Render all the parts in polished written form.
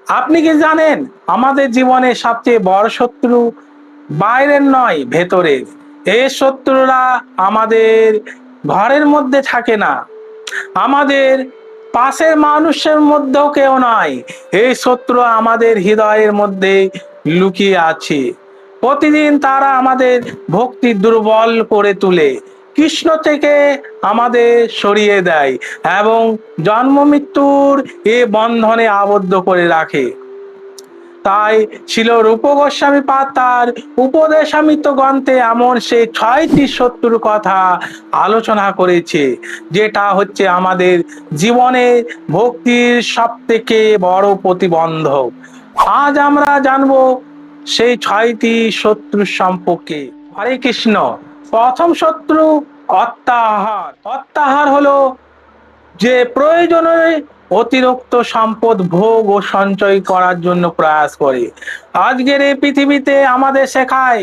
আপনি কি জানেন আমাদের জীবনে সবচেয়ে বড় শত্রু বাইরের নয়, ভেতরের। এই শত্রুরা আমাদের ঘরের মধ্যে থাকে না, আমাদের পাশের মানুষের মধ্যেও কেউ নয়। এই শত্রু আমাদের হৃদয়ের মধ্যে লুকিয়ে আছে। প্রতিদিন তারা আমাদের ভক্তি দুর্বল করে তোলে, কৃষ্ণ থেকে আমাদের সরিয়ে দেয় এবং জন্ম মৃত্যুর এ বন্ধনে আবদ্ধ করে রাখে। তাই ছিল রূপ গোস্বামী পাদ তার উপদেশামৃত গ্রন্থে এমন সে 6টি শত্রুর কথা আলোচনা করেছে, যেটা হচ্ছে আমাদের জীবনে ভক্তির সব থেকে বড় প্রতিবন্ধক। আজ আমরা জানবো সেই 6টি শত্রু সম্পর্কে। হরে কৃষ্ণ। প্রথম শত্রু অত্যাহার। অত্যাহার হলো যে প্রয়োজনে অতিরিক্ত সম্পদ ভোগ ও সঞ্চয় করার জন্য প্রয়াস করে। আজকের এই পৃথিবীতে আমাদের শেখায়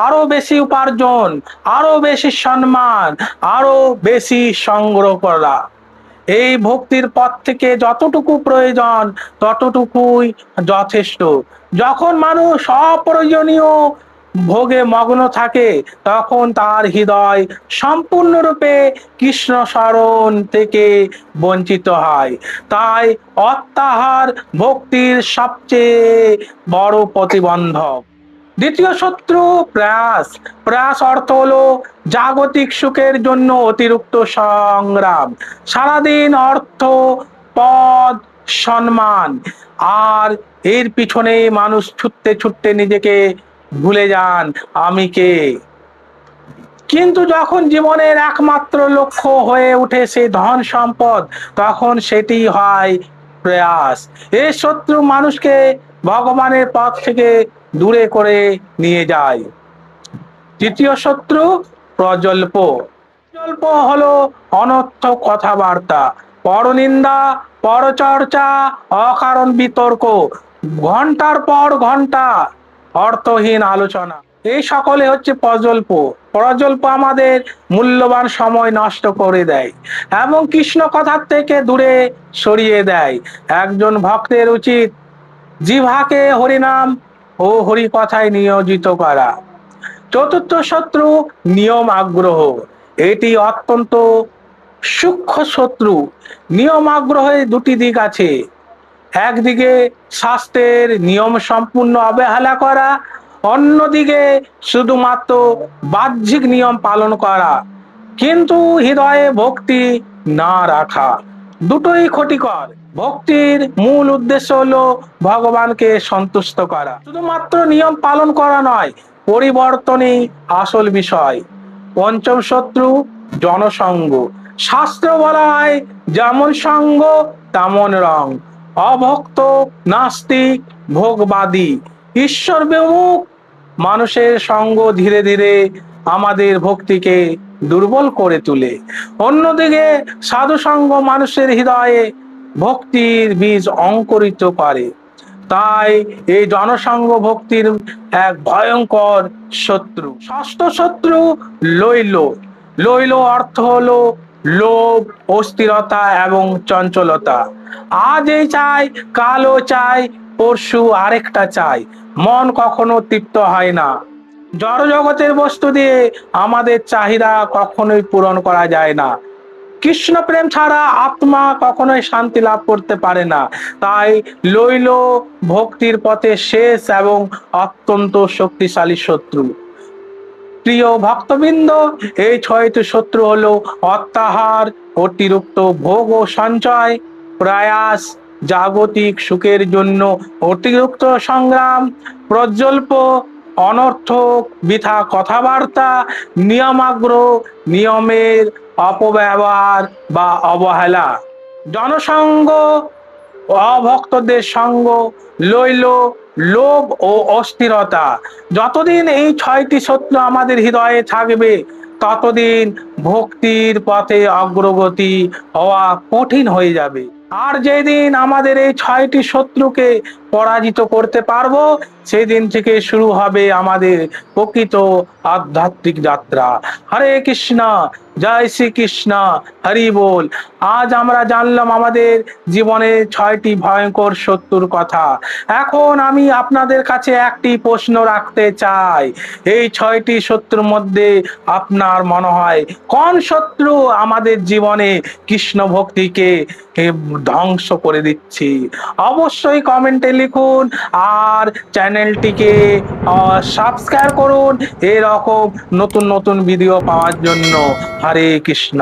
আরো বেশি উপার্জন, আরো বেশি সম্মান, আরো বেশি সংগ্রহ করা। এই ভক্তির পথ থেকে যতটুকু প্রয়োজন ততটুকুই যথেষ্ট। যখন মানুষ অপ্রয়োজনীয় ভোগে মগ্ন থাকে তখন তার হৃদয় সম্পূর্ণরূপে কৃষ্ণ স্মরণ থেকে বঞ্চিত হয়। তাই অত্যাহার ভক্তির সবচেয়ে বড় প্রতিবন্ধক। দ্বিতীয় শত্রু প্রয়াস। প্রয়াস অর্থ হলো জাগতিক সুখের জন্য অতিরিক্ত সংগ্রাম। সারাদিন অর্থ, পদ, সম্মান আর এর পিছনে মানুষ ছুটতে ছুটতে নিজেকে ভুলে যান আমি কে। কিন্তু যখন জীবনের একমাত্র লক্ষ্য হয়ে ওঠে সে ধন সম্পদ, তখন সেটি হয় প্রয়াস। এই শত্রু মানুষকে ভগবানের পথ থেকে দূরে করে নিয়ে যায়। তৃতীয় শত্রু প্রজল্প। প্রজল্প হলো অনর্থক কথাবার্তা, পরনিন্দা, পরচর্চা, অকারণ বিতর্ক, ঘন্টার পর ঘন্টা অর্থহীন আলোচনা। এই সকলে হচ্ছে প্রজল্প। প্রজল্প আমাদের মূল্যবান সময় নষ্ট করে দেয় এবং কৃষ্ণ কথার থেকে দূরে সরিয়ে দেয়। একজন ভক্তের উচিত জিহ্বাকে হরিনাম ও হরি কথায় নিয়োজিত করা। চতুর্থ শত্রু নিয়ম আগ্রহ। এটি অত্যন্ত সূক্ষ্ম শত্রু। নিয়ম আগ্রহের দুটি দিক আছে। একদিকে শাস্ত্রের নিয়ম সম্পূর্ণ অবহেলা করা, অন্যদিকে শুধুমাত্র বাহ্যিক নিয়ম পালন করা কিন্তু হৃদয়ে ভক্তি না রাখা। দুটোই ক্ষতিকর। ভক্তির মূল উদ্দেশ্য হলো ভগবানকে সন্তুষ্ট করা, শুধুমাত্র নিয়ম পালন করা নয়, পরিবর্তনই আসল বিষয়। পঞ্চম শত্রু জনসঙ্গ। শাস্ত্র বলা হয় যেমন সঙ্গ তেমন রং। অভক্ত, নাস্তিক, ভোগবাদী, ঈশ্বর বিমুখ মানুষের সঙ্গ ধীরে ধীরে আমাদের ভক্তিকে দুর্বল করে তোলে। অন্যদিকে সাধু সঙ্গ মানুষের হৃদয়ে ভক্তির বীজ অঙ্কুরিত করে। তাই এই জনসঙ্গ ভক্তির এক ভয়ঙ্কর শত্রু। ষষ্ঠ শত্রু লৈল। লৈল অর্থ হলো লোভ, অস্থিরতা এবং চঞ্চলতা। আজ এই চাই, কালও চাই, পরশু আরেকটা চাই। মন কখনো তৃপ্ত হয় না। জড় জগতের বস্তু দিয়ে আমাদের চাহিদা কখনোই পূরণ করা যায় না। কৃষ্ণ প্রেম ছাড়া আত্মা কখনোই শান্তি লাভ করতে পারে না। তাই লৈল ভক্তির পথে শেষ এবং অত্যন্ত শক্তিশালী শত্রু। প্রিয় ভক্তবৃন্দ, এই 6টি শত্রু হলো অত্যাহার, অতিরিক্ত ভোগ ও সঞ্চয়, প্রয়াস, জাগতিক সুখের জন্য অতিরিক্ত সংগ্রাম, প্রজ্বল্প, অনর্থক বৃথা কথাবার্তা, নিয়মাগ্রহ, নিয়মের অপব্যবহার বা অবহেলা, জনসঙ্গ, অভক্তদের সঙ্গ, লৈল, লোভ ও অস্থিরতা। যতদিন এই 6টি শত্রু আমাদের হৃদয়ে থাকবে ততদিন ভক্তির পথে অগ্রগতি হওয়া কঠিন হয়ে যাবে। আর যেদিন আমাদের এই 6টি শত্রুকে পরাজিত করতে পারবো সেই দিন থেকে শুরু হবে আমাদের প্রকৃত আধ্যাত্মিক যাত্রা। হরে কৃষ্ণ। জয় শ্রীকৃষ্ণ, হরি বল। আজ আমরা জানলাম আমাদের জীবনে 6টি ভয়ঙ্কর শত্রুর কথা। এখন আমি আপনাদের কাছে একটি প্রশ্ন রাখতে চাই, এই 6টি শত্রুর মধ্যে আপনার মনে হয় কোন শত্রু আমাদের জীবনে কৃষ্ণ ভক্তিকে ধ্বংস করে দিচ্ছি? অবশ্যই কমেন্টে লিখুন, আর চ্যানেলটিকে সাবস্ক্রাইব করুন এরকম নতুন নতুন ভিডিও পাওয়ার জন্য। হরে কৃষ্ণ।